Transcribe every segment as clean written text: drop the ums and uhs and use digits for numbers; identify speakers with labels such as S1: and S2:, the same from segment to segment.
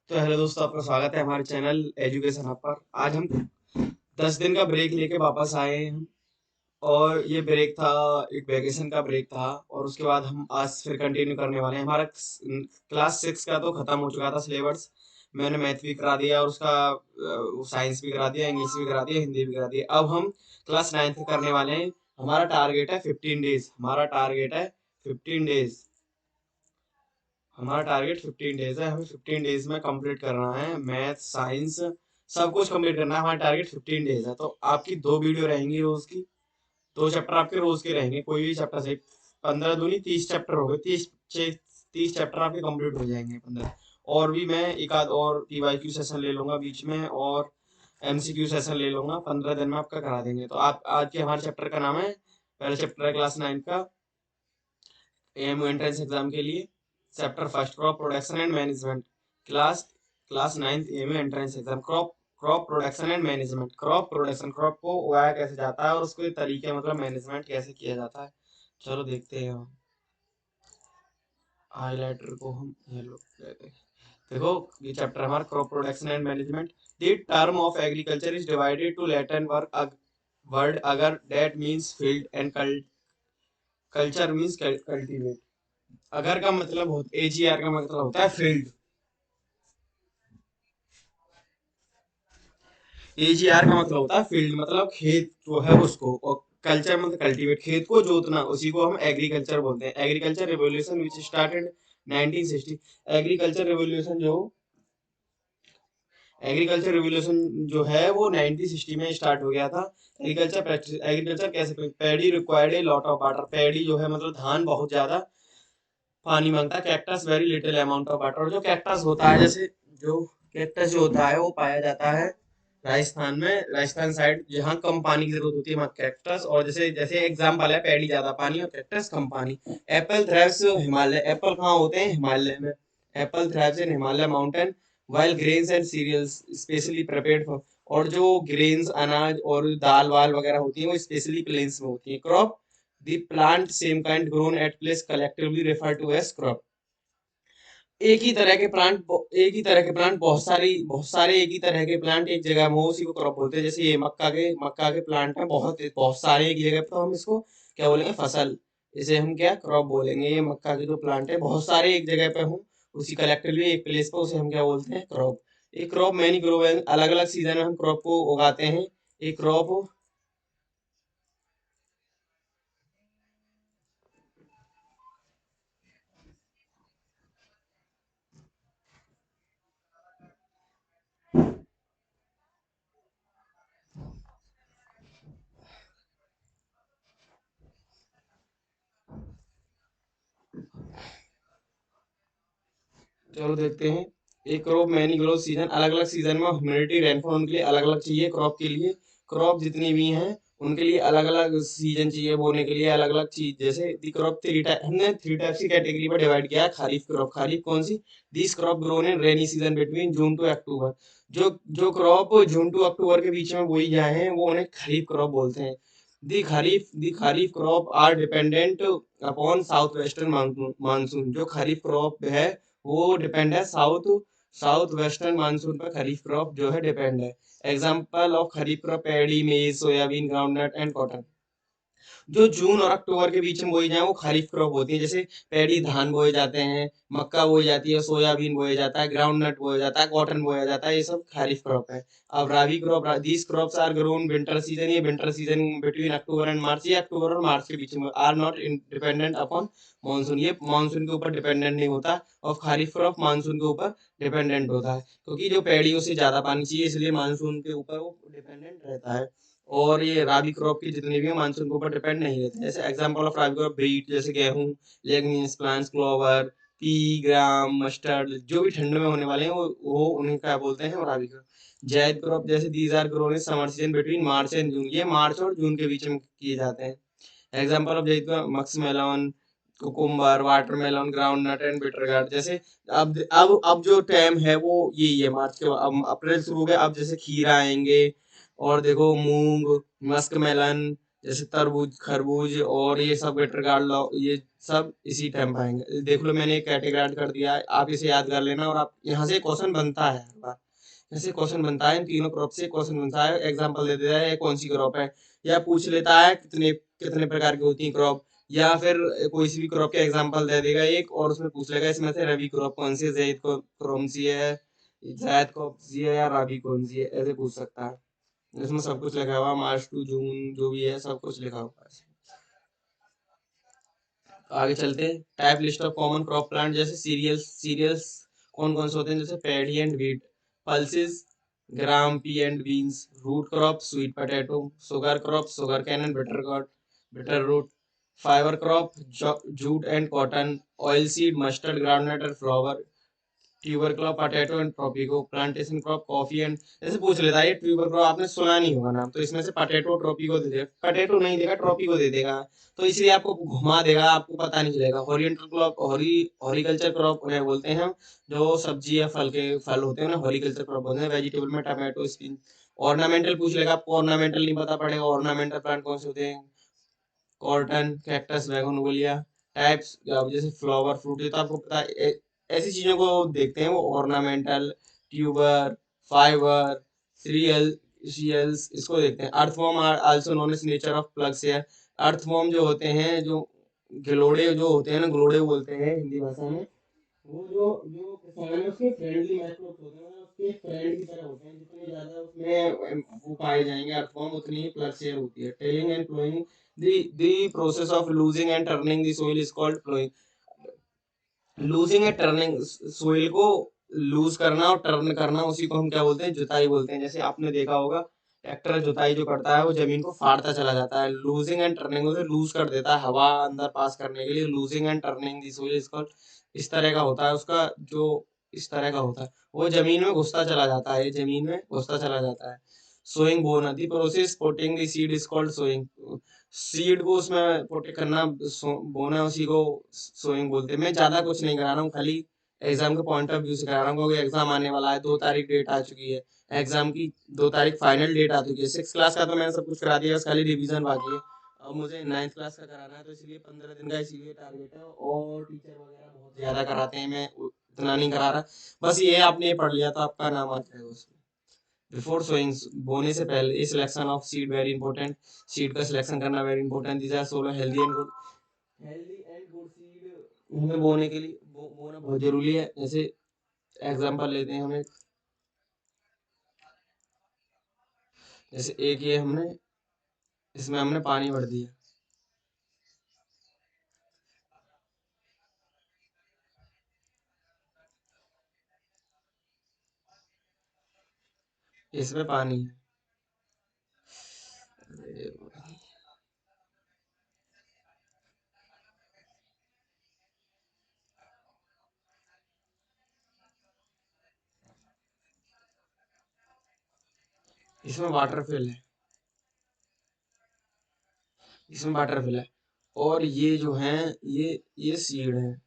S1: तो हेलो दोस्तों, आपका स्वागत है हमारे चैनल एजुकेशन हब पर। आज हम 10 दिन का ब्रेक लेके वापस आए हैं हम। और ये ब्रेक था, एक वैकेशन का ब्रेक था। और उसके बाद हम आज फिर कंटिन्यू करने वाले हैं। हमारा क्लास 6 का तो खत्म हो चुका था सिलेबस। मैंने मैथ भी करा दिया और उसका साइंस भी करा दिया, इंग्लिश भी करा दिया, हिंदी भी करा दिया। अब हम क्लास 9 करने वाले हैं। हमारा टारगेट है 15 डेज। हमारा टारगेट है 15 डेज। हमारा टारगेट 15 डेज है। हमें 15 डेज में कंप्लीट करना है मैथ साइंस, सब कुछ कंप्लीट करना है। हमारा टारगेट 15 डेज है। तो आपकी 2 वीडियो रहेंगी रोज की। 2 चैप्टर आपके रोज के रहेंगे, कोई भी चैप्टर से। 15 दूनी 30 चैप्टर हो गए। 30 चैप्टर आपके कंप्लीट हो जाएंगे 15। और भी मैं एक आध और पीवाईक्यू सेशन ले लूंगा बीच में, और एमसीक्यू सेशन ले लूंगा। 15 दिन में आपका करा देंगे। तो आप आज के हमारे चैप्टर का नाम है, पहला चैप्टर है क्लास 9 का एएमयू एंट्रेंस एग्जाम के लिए। Chapter first, crop production and management. Class class 9 AMU entrance exam. Crop production and management. Crop production, crop को उगाया कैसे जाता है और उसके तरीके, मतलब मैनेजमेंट कैसे किया जाता है। चलो देखते हैं। हम हाइलाइटर को हम येलो कहते हैं। देखो, ये चैप्टर हमारा crop production and management. The term of agriculture is divided to Latin word ager that means field and culture means cultivate. Ager का मतलब होता, एजीआर का मतलब होता है फील्ड। एजीआर का मतलब होता है फील्ड, मतलब खेत जो है उसको। और कल्चर मतलब कल्टीवेट, खेत को जोतना, उसी को हम एग्रीकल्चर बोलते हैं। Agriculture revolution which started 1960। Agriculture revolution जो एग्रीकल्चर रिवोल्यूशन जो है वो 1960 में स्टार्ट हो गया था। एग्रीकल्चर कैसे, paddy required a lot of water. Paddy जो है मतलब धान बहुत ज्यादा पानी मांगता है। Cactus very little amount of water. और जो कैक्टस होता है, जैसे जो कैक्टस जो होता है वो पाया जाता है राजस्थान में, राजस्थान साइड, जहाँ कम पानी की जरूरत होती है वहाँ कैक्टस। और जैसे जैसे एग्जाम्पल है, पैडी ज्यादा पानी और कैक्टस कम पानी। Apple thrives Himalaya. एप्पल कहाँ होते हैं? हिमालय में। Apple thrives in Himalaya mountain while grains and cereals specially prepared for. और जो ग्रेन्स, अनाज और दाल वाल वगैरह होती है वो स्पेशली प्लेन्स में होती है। Crop, the plant same kind grown at place collectively referred to as crop। एक ही तरह के प्लांट, बहुत सारे एक ही तरह के प्लांट एक जगह में हो, उसी को क्रॉप बोलते हैं। जैसे ये मक्का के प्लांट में बहुत बहुत सारे एक जगह पे, तो हम इसको क्या बोलेंगे? फसल। इसे हम क्या क्रॉप बोलेंगे? ये मक्का के जो प्लांट है बहुत सारे एक जगह पे हो, उसी कलेक्टिवली एक प्लेस पे, उसे हम क्या बोलते हैं? क्रॉप। एक क्रॉप मैनी ग्रो, अलग अलग सीजन में हम क्रॉप को उगाते हैं। एक क्रॉप। चलो देखते हैं। एक क्रॉप मैनी ग्रो सीजन, अलग अलग सीजन में ह्यूमिडिटी रेनफॉल उनके लिए अलग अलग चाहिए। क्रॉप के लिए, क्रॉप जितनी भी हैं उनके लिए अलग अलग सीजन चाहिए बोने के लिए, अलग अलग चीज। जैसे दी क्रॉप थ्री टाइप, हमने 3 टाइप्स की कैटेगरी में डिवाइड किया है। खरीफ क्रॉप, खरीफ कौन सी? This crop grown in rainy season between June to October. जो जो क्रॉप जून टू अक्टूबर के बीच में बोई जाए हैं वो उन्हें खरीफ क्रॉप बोलते हैं। The kharif crop are dependent upon south western monsoon. जो खरीफ क्रॉप है वो डिपेंड है साउथ वेस्टर्न मानसून पर। खरीफ क्रॉप जो है डिपेंड है। Example of kharif crop: paddy, मेज, सोयाबीन, ग्राउंडनट एंड कॉटन। जो जून और अक्टूबर के बीच में बोई जाए वो खरीफ क्रॉप होती है। जैसे पैडी धान बोए जाते हैं, मक्का बोई जाती है, सोयाबीन बोया जाता है, ग्राउंड नट बोया जाता है, कॉटन बोया जाता है, ये सब खरीफ क्रॉप है। अब rabi crop, these crops are grown winter season. ये winter season between October and March. ये अक्टूबर और मार्च के बीच में। Are not dependent upon monsoon. ये मानसून के ऊपर डिपेंडेंट नहीं होता। और खरीफ क्रॉप मानसून के ऊपर डिपेंडेंट होता है, क्योंकि जो पैडी उसे ज्यादा पानी चाहिए, इसलिए मानसून के ऊपर वो डिपेंडेंट रहता है। और ये राबी क्रॉप की जितनी भी है मानसून के ऊपर डिपेंड नहीं रहते। जैसे example of rabi crop: beet, जैसे गेहूं, legumes plants, clover, pea, gram, mustard, जो भी ठंड में होने वाले हैं वो उन्हें क्या बोलते हैं? राबी क्रॉप। जायद क्रॉप, जैसे these are grown in summer season between March and June. ये मार्च और जून के बीच में किए जाते हैं। Example of zaid crop: muskmelon, cucumber, watermelon, groundnut and bitter gourd. जैसे अब जो टाइम है वो यही है, मार्च के। अब अप्रैल शुरू हो गया, अब जैसे खीरा आएंगे, और देखो मूंग, मस्क मेलन, जैसे तरबूज, खरबूज और ये सब गटर गार्ड लो, ये सब इसी टाइम पे आएंगे। देख लो मैंने एक कैटेगराइज कर दिया है, आप इसे याद कर लेना और आप यहाँ से क्वेश्चन बनता है हर बार, जैसे क्वेश्चन बनता है इन तीनों क्रॉप से क्वेश्चन बनता है, एग्जांपल दे देता है कौन सी क्रॉप है, या पूछ लेता है कितने कितने प्रकार की होती है क्रॉप, या फिर कोई सी भी क्रॉप के एग्जांपल दे देगा एक और उसमें पूछ लेगा इसमें से रबी क्रॉप कौन सी है, ज़ैद कौन सी है, जायद कौन सी है या राबी कौन सी है, ऐसे पूछ सकता है। इसमें सब कुछ लिखा हुआ, मार्च टू जून जो भी है सब कुछ लिखा हुआ है। आगे चलते हैं, type list of common crop plant, जैसे सीरियल्स, सीरियल्स कौन कौन से होते हैं, जैसे paddy and wheat, pulses gram, pea and beans, root crop sweet potato, sugar crop sugar cane and bitter gourd, bitter root, fibre crop jute and cotton, oil seed mustard groundnut and flower, tuber crop potato and tapioca, plantation crop coffee and, जैसे पूछ लेता है ये tuber crop आपने सुना नहीं होगा नाम, तो इसमें से पटेटो ट्रोपिको दे देगा, पटेटो नहीं देगा ट्रोपिको दे देगा, तो इसलिए आपको घुमा देगा, आपको पता नहीं चलेगा। ओरिएंटल क्रॉप हॉरिकल्चर क्रॉप उन्हें बोलते हैं हम, जो सब्जी या फल के फल होते हैं उन्हें हॉरिकल्चर क्रॉप बोलते हैं। वेजिटेबल में टमाटो स्पिन, ऑर्नामेंटल पूछ लेगा, आपको ऑर्नामेंटल नहीं पता पड़ेगा, ऑर्नामेंटल प्लांट कौन से होते हैं, कॉटन, कैक्टस, बैगनविलिया, टाइप्स जैसे फ्लावर फ्रूट, ये तो आपको पता है। ऐसी चीजों को देखते हैं वो, ornamental, tuber, fibre, cereal, cereals, इसको देखते हैं। Earthworm are also known as nature of plugs है, अर्थवॉर्म जो होते हैं, जो गिलोड़े जो होते हैं ना, ग्लोड़े बोलते हैं हिंदी भाषा में, वो जो जो किसान है उसके फ्रेंडली माइक्रोब्स होते हैं, उसके फ्रेंड की तरह होते हैं, जितने ज्यादा उसमें वो पाए जाएंगे अर्थवॉर्म उतनी ही प्लग शेयर होती है। Telling and ploughing, the process of losing and turning the soil is called plowing। Losing and turning, soil को लूज करना और टर्न करना, उसी को हम क्या बोलते हैं, जुताई बोलते हैं। जैसे आपने देखा होगा ट्रैक्टर जुताई जो करता है वो जमीन को फाड़ता चला जाता है, लूजिंग एंड टर्निंग उसे लूज कर देता है हवा अंदर पास करने के लिए, losing and turning the soil इसका, इस तरह का होता है उसका जो, इस तरह का होता है, वो जमीन में घुसता चला जाता है, जमीन में घुसता चला जाता है। सोइंग बोना, the process putting the seed is called sowing, seed को उसमें पोटे करना, बोना उसी को सोइंग बोलते हैं। मैं ज्यादा कुछ नहीं करा रहा हूँ, खाली एग्जाम के पॉइंट ऑफ व्यू से करा रहा हूँ, क्योंकि एग्जाम आने वाला है, 2 तारीख डेट आ चुकी है एग्जाम की, 2 तारीख फाइनल डेट आ चुकी है। 6 क्लास का तो मैंने सब कुछ करा दिया, बस खाली रिवीजन बाकी है। अब मुझे 9th क्लास का कराना है, तो इसलिए 15 दिन का इसीलिए टारगेट है, और टीचर वगैरह बहुत ज्यादा कराते हैं, मैं इतना नहीं करा रहा, बस ये आपने पढ़ लिया तो आपका नाम आ जाएगा उसमें। बिफोर सोइंग, बोने से पहले, selection of seed very important, seed का सिलेक्शन करना very important, these are solo healthy and good, healthy and good seed हमें बोने के लिए बोना बहुत जरूरी है। जैसे एग्जांपल लेते हैं हमें, जैसे एक ये हमने, इसमें हमने पानी भर दिया, इसमें पानी, इसमें वाटर फिल है, इसमें वाटर फिल है, और ये जो है ये सीड है।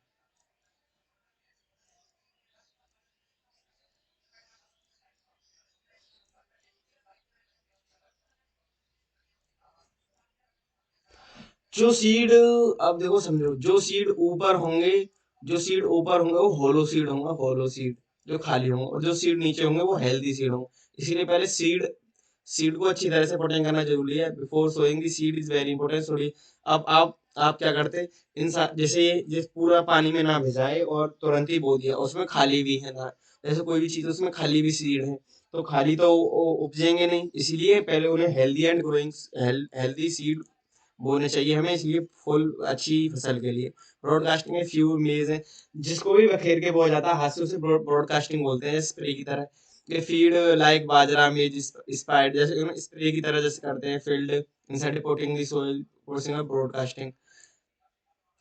S1: जो सीड, अब देखो समझो, जो सीड ऊपर होंगे, जो सीड ऊपर होंगे वो होलो सीड होंगे, होलो सीड जो खाली होंगे, और जो सीड नीचे होंगे वो हेल्दी सीड होंगे। इसीलिए पहले सीड, सीड को अच्छी तरह से पोटिंग करना जरूरी है, before sowing the seed is very important sorry. अब आप क्या करते, जैसे जिस पूरा पानी में ना भिजाए और तुरंत ही बो दिया, उसमें खाली भी है ना, जैसे कोई भी चीज उसमें खाली भी सीड है, तो खाली तो उपजेंगे नहीं, इसीलिए पहले उन्हें healthy and growing, healthy seed बोने चाहिए हमें, इसलिए फुल अच्छी फसल के लिए। ब्रॉडकास्टिंग में फ्यू मेज है, जिसको भी बखेर के बोया जाता है हाथ से, उसे ब्रॉडकास्टिंग बोलते हैं, स्प्रे की तरह। ये फीड लाइक बाजरा मेज स्पाइड, जैसे स्प्रे की तरह जैसे करते हैं, फील्ड इंसेंटिव कोटिंग दी सोइल, ब्रॉडकास्टिंग,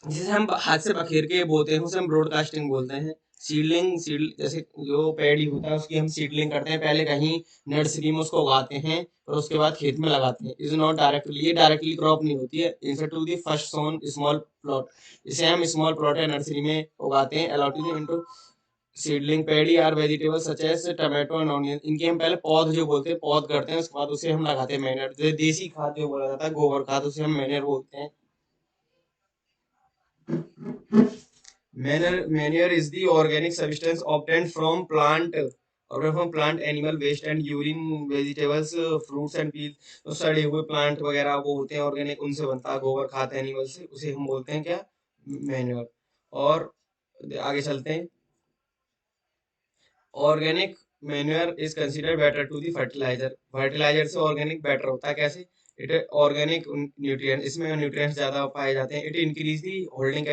S1: जिसे हम हाथ से बखेर के बोते हैं उसे हम ब्रॉडकास्टिंग बोलते हैं। सीडलिंग, सीड जैसे जो पैडी होता है उसकी हम सीडलिंग करते हैं, पहले कहीं नर्सरी में उसको उगाते हैं और उसके बाद खेत में लगाते हैं। इज नॉट डायरेक्टली, ये डायरेक्टली क्रॉप नहीं होती है, instead to the first sown small plot, इसे हम स्मॉल प्लॉट है नर्सरी में उगाते हैं, allotted into seedling paddy or vegetable such as tomato and onion, इनके हम पहले पौध जो बोलते हैं पौध करते हैं, उसके बाद उसे हम लगाते हैं मैनर, जो देसी खाद जो बोला जाता है गोबर खाद, उसे हम मैनर बोलते हैं। Manure is the organic substance obtained from plant animal waste and urine, vegetables, fruits and peels। तो सड़े हुए प्लांट वगैरह वो होते हैं ऑर्गेनिक, उनसे बनता है गोबर खाद एनिमल से, उसे हम बोलते हैं क्या, मैन्योर। और आगे चलते हैं। Organic manure is considered better to the fertiliser, fertiliser से ऑर्गेनिक बेटर होता है, कैसे, इट ऑर्गेनिक न्यूट्रिएंट, इसमें न्यूट्रिएंट्स ज्यादा पाए जाते हैं। It increase the holding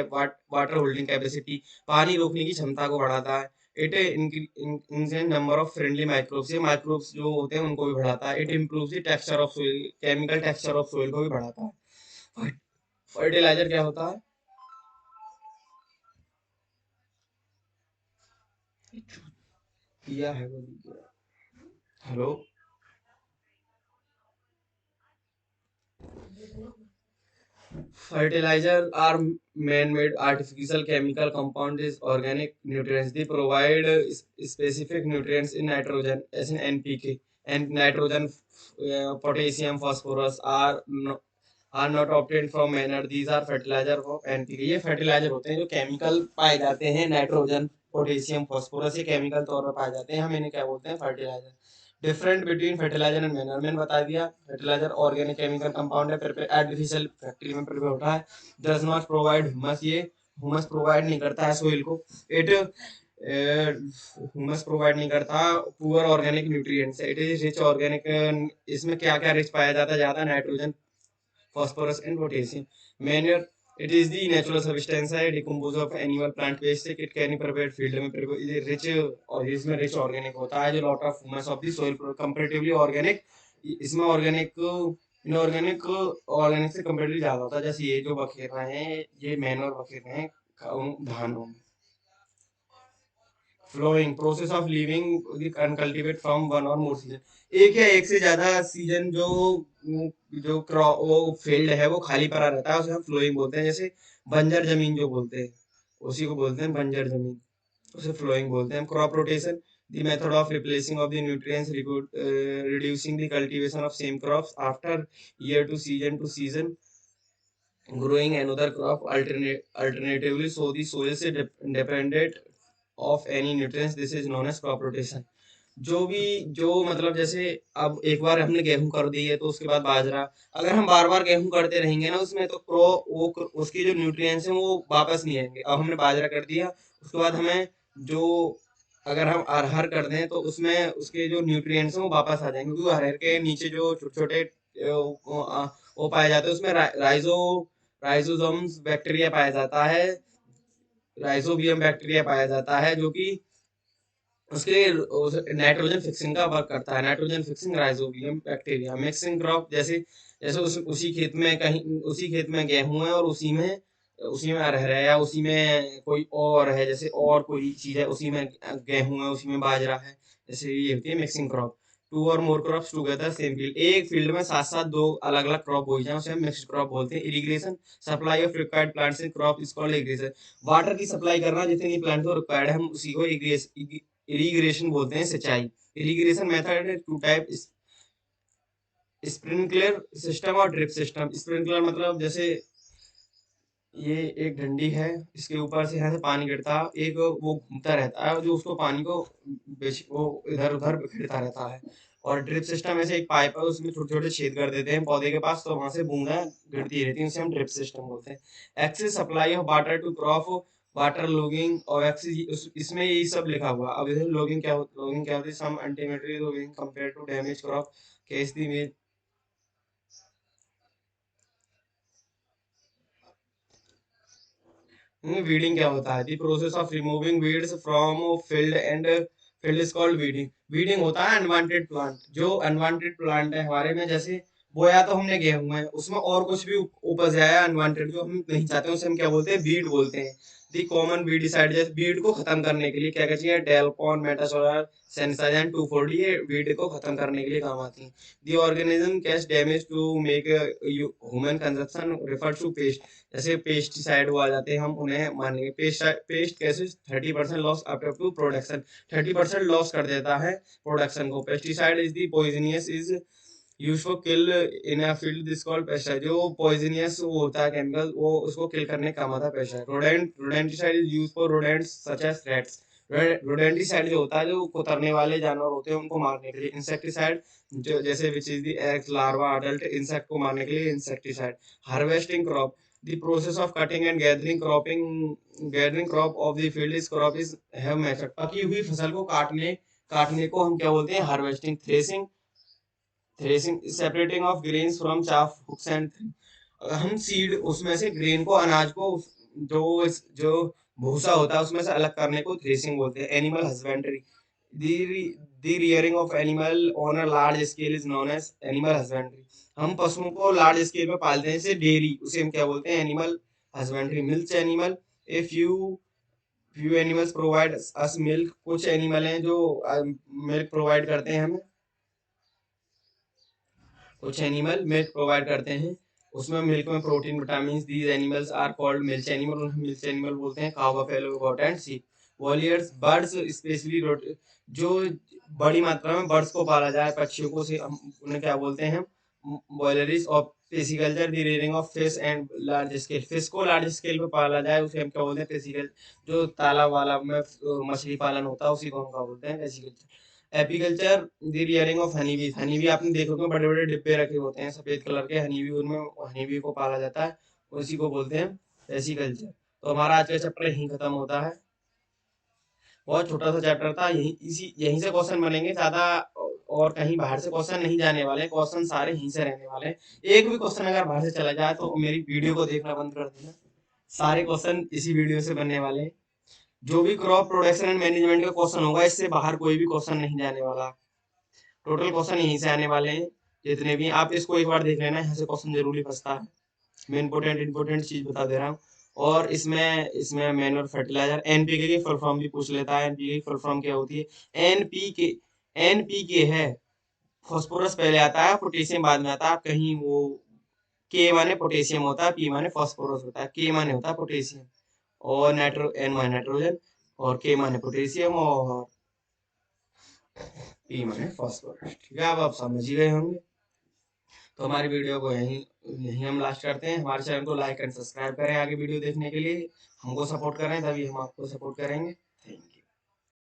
S1: water holding capacity, पानी रोकने की क्षमता को बढ़ाता है। It increase number of friendly microbes, ये माइक्रोब्स जो होते हैं उनको भी बढ़ाता है। It improve the texture of soil, chemical texture of soil को भी बढ़ाता है। फर्टिलाइजर क्या होता है, किया है वो, hello, fertilizer are man-made artificial chemical compound is organic nutrients, they provide specific nutrients in nitrogen as in NPK and nitrogen, potassium, phosphorus are not obtained from manure, these are fertilizer of NPK। ये fertilizer होते हैं जो chemical पाए जाते हैं, nitrogen potassium phosphorus, ये chemical तौर पर पाए जाते हैं, हम इन्हें क्या बोलते हैं, fertiliser. Different between fertiliser and manure, मैंने बता दिया फर्टिलाइजर ऑर्गेनिक केमिकल कंपाउंड है, आर्टिफिशियल फैक्ट्री में प्रिपेयर होता है, डज नॉट प्रोवाइड ह्यूमस, ये ह्यूमस प्रोवाइड नहीं करता है सोइल को। इट ह्यूमस प्रोवाइड नहीं करता, poor organic nutrients, it is rich organic, इसमें क्या क्या रिच पाया जाता है, ज्यादा nitrogen phosphorus and potassium। Manure, it is the natural substance है decompose of animal plant waste से, इट कैन प्रिपेयर फील्ड में रिच, और इसमें रिच ऑर्गेनिक होता है, जो lot of humus of the soil comparatively organic, इसमें ऑर्गेनिक इनऑर्गेनिक ऑर्गेनिक से कंपैरेटिवली ज्यादा होता है। जैसे ये जो बखेर रहे हैं, ये मैन्योर बखेर रहे हैं धानों में। Fallowing process of leaving uncultivate from one or more season, एक या एक से ज्यादा सीजन जो क्रॉप वो फील्ड है वो खाली पड़ा रहता है, उसे हम फ्लोइंग बोलते हैं। जैसे बंजर जमीन जो बोलते हैं, उसी को बोलते हैं बंजर जमीन, उसे फ्लोइंग बोलते हैं। Crop rotation, the method of replacing of the nutrients, reducing the cultivation of same crops after year to season, growing another crop alternatively so the soil is dependent of any nutrients, this is known as crop rotation। जो भी जो मतलब जैसे अब एक बार हमने गेहूं कर दी है तो उसके बाद बाजरा, अगर हम बार बार गेहूं करते रहेंगे ना उसमें तो उसकी जो न्यूट्रिएंट्स हैं वो वापस नहीं आएंगे। अब हमने बाजरा कर दिया, उसके बाद हमें जो, अगर हम अरहर कर दें तो उसमें उसके जो न्यूट्रिएंट्स हैं वो वापस आ जाएंगे, क्योंकि अरहर के नीचे जो छोटे छोटे वो पाए जाते हैं, उसमें राइजोसोम्स बैक्टीरिया पाया जाता है, राइजोबियम बैक्टीरिया पाया जाता है, जो कि उसके नाइट्रोजन फिक्सिंग का वर्क करता है। Nitrogen fixing rhizobium bacteria. Mixing crop, जैसे जैसे उसी खेत में कहीं, उसी खेत में गेहूं है और उसी में अरहर है, या उसी में कोई और है, जैसे और कोई चीज है, उसी में गेहूं है, उसी में बाजरा है, जैसे ये होती है मिक्सिंग क्रॉप। टू और more crops together same field, एक फील्ड में साथ साथ दो अलग अलग क्रॉप बोई जाए उसे हम मिक्स्ड क्रॉप बोलते हैं। Irrigation, supply of required plants in crop is called irrigation, water की सप्लाई करना जितनी प्लांट को रिक्वायर्ड है हम उसी को इरिगेशन बोलते हैं, सिंचाई। Irrigation method two type, sprinkler system और ड्रिप सिस्टम। स्प्रिंकलर मतलब जैसे ये एक डंडी है, इसके ऊपर से यहाँ से पानी गिरता है, एक वो घूमता रहता है जो उसको पानी को वो इधर उधर बिखेरता रहता है। और ड्रिप सिस्टम ऐसे एक पाइप है, उसमें छोटे छोटे छेद कर देते हैं पौधे के पास, तो वहां से बूंदा गिरती रहती है, उसे हम ड्रिप सिस्टम बोलते हैं। Excess supply of water to crop, water logging और एक्सेस, इसमें यही सब लिखा हुआ। अब जैसे लॉगिंग क्या होती है, some ultimately lodging compare to damage crop case the में। वीडिंग क्या होता है, the process of removing weeds from field and field is called weeding. Weeding होता है अनवांटेड प्लांट, जो अनवांटेड प्लांट है हमारे में, जैसे बोया तो हमने गेहूं है, उसमें और कुछ भी ऊपर से आया अनवांटेड, जो हम नहीं चाहते उसे हम क्या बोलते हैं, वीड बोलते हैं। दी कॉमन वीडिसाइड, जैसे वीड को खत्म करने के लिए क्या क्या चाहिए, डेलकॉन, मेटासोलर, सेंसाइजन, 2,4-D, ये वीड को खत्म करने के लिए काम आती हैं। The organism cash damage to make human consumption refer to pest, जैसे पेस्टिसाइड वो आ जाते हैं, हम उन्हें मानेंगे पेस्ट कैसे 30% loss after two production, 30% loss कर देता है प्रोडक्शन को। Pesticide is the poisonous is use for kill in a field this called pesticide, जो पॉइजनियस वो होता है केमिकल, वो उसको किल करने का काम आता है pesticide. Rodenticide is use for rodents such as rats, rodenticide जो होता है जो कुतरने वाले जानवर होते हैं उनको मारने के लिए। इंसेक्टिसाइड जो जैसे which is the eggs, larva, adult insect को मारने के लिए insecticide. Harvesting crop, the process of cutting and gathering crop of the field is crop is have method, पकी हुई फसल को काटने को हम क्या बोलते हैं, harvesting. Threshing separating of grains from chaff, husks and, हम सीड उसमें से ग्रेन को, अनाज को, जो भूसा होता है उसमें से अलग करने को थ्रेसिंग बोलते हैं। Animal husbandry, the rearing of animal on a large scale is known as animal husbandry, हम पशुओं को लार्ज स्केल पे पालते हैं, जैसे डेयरी, उसे हम क्या बोलते हैं, animal husbandry. Milk animal, a few animals provide us milk, कुछ एनिमल हैं जो मिल्क प्रोवाइड करते हैं हमें, कुछ एनिमल मिल्क प्रोवाइड करते हैं, उसमें मिल्क में protein, vitamin, these animals are called milk animal, उन्हें मिल्क एनिमल बोलते हैं। Cow, buffalo, goat and sheep. वॉलियर्स, बर्ड्स स्पेशली जो बड़ी मात्रा में बर्ड्स को पाला जाए, पक्षियों को, से हम उन्हें क्या बोलते हैं, बॉयलरीज। और pisciculture, the rearing of fish and large scale, fish को लार्ज स्केल पे पाला जाए उसे हम क्या बोलते हैं, पेसिकल, जो तालाब वाला में मछली पालन होता है उसी को हम क्या बोलते हैं, pisciculture. Apiculture, the rearing of honey bee, honey bee आपने देखा होगा, बड़े बड़े डिब्बे रखे होते हैं सफेद कलर के, हनी बी, उनमें हनी बी को पाला जाता है, उसी को बोलते हैं पेसिकल्चर। तो हमारा आज का चैप्टर यहीं खत्म होता है, बहुत छोटा सा चैप्टर था, यहीं से क्वेश्चन बनेंगे, ज्यादा और कहीं बाहर से क्वेश्चन नहीं जाने वाले, क्वेश्चन सारे यहीं से रहने वाले हैं। एक भी क्वेश्चन अगर बाहर से चला जाए तो मेरी वीडियो को देखना बंद कर देना, सारे क्वेश्चन इसी वीडियो से बनने वाले हैं। जो भी क्रॉप प्रोडक्शन एंड मैनेजमेंट का क्वेश्चन होगा, इससे बाहर कोई भी क्वेश्चन नहीं जाने वाला, टोटल क्वेश्चन यहीं से आने वाले हैं, जितने भी आप इसको एक बार देख लेना, यहाँ से क्वेश्चन जरूरी फंसता है। मैं इंपोर्टेंट चीज बता दे रहा हूँ। और इसमें मैन्योर फर्टिलाइजर, एनपीके की फुल फॉर्म भी पूछ लेता है, एनपीके की फुल फॉर्म क्या होती है, एनपीके है, फास्फोरस पहले आता है, पोटेशियम बाद में आता है, कहीं वो के माने पोटेशियम होता है, पी माने फास्फोरस होता है, के माने होता है पोटेशियम, और एन माने नाइट्रोजन, और के माने पोटेशियम, और पी माने फास्फोरस। ठीक है, अब आप समझ ही गए होंगे। तो हमारी वीडियो को यहीं यहीं हम लास्ट करते हैं। हमारे चैनल को लाइक एंड सब्सक्राइब करें आगे वीडियो देखने के लिए, हमको सपोर्ट करें, तभी हम आपको सपोर्ट करेंगे।